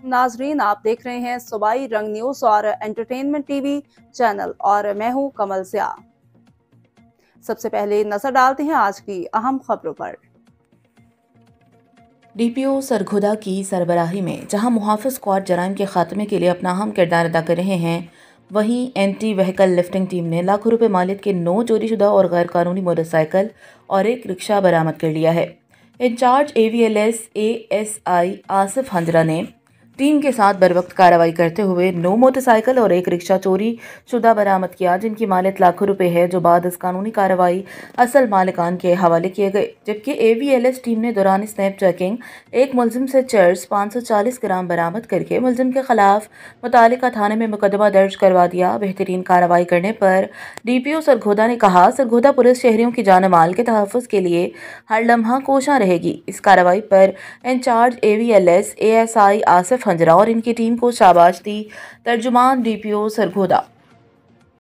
नाजरीन, आप देख रहे हैं सूबाई रंग न्यूज और एंटरटेनमेंट टीवी चैनल और मैं हूं कमल सिया। सबसे पहले नजर डालते हैं आज की अहम खबरों पर। डीपीओ सरगोदा की सरबराही में जहां मुहाफिज स्क्वाड जराइम के खात्मे के लिए अपना अहम किरदार अदा कर रहे हैं, वहीं एंटी व्हीकल लिफ्टिंग टीम ने लाखों रुपए मालियत के 9 चोरीशुदा और गैर कानूनी मोटरसाइकिल और एक रिक्शा बरामद कर लिया है। इंचार्ज AVLS ASI आसिफ हंजरा ने टीम के साथ बरवक्त कार्रवाई करते हुए 9 मोटरसाइकिल और एक रिक्शा चोरी शुदा बरामद किया, जिनकी मालियत लाखों रुपए है, जो बाद इस कानूनी कार्रवाई असल मालिकान के हवाले किए गए। जबकि AVLS टीम ने दौरान स्नैप चेकिंग एक मुलजिम से चर्स 540 ग्राम बरामद करके मुलजिम के खिलाफ मुतालिका थाने में मुकदमा दर्ज करवा दिया। बेहतरीन कार्रवाई करने पर DPO सरगोदा ने कहा, सरगोदा पुलिस शहरियों की जान माल के तहफ़्फ़ुज़ के लिए हर लम्हा कोशां रहेगी। इस कार्रवाई पर इंचार्ज AVLS ASI आसिफ हंजरा और इनकी टीम को शाबाश दी। तर्जुमान DPO सरगोदा।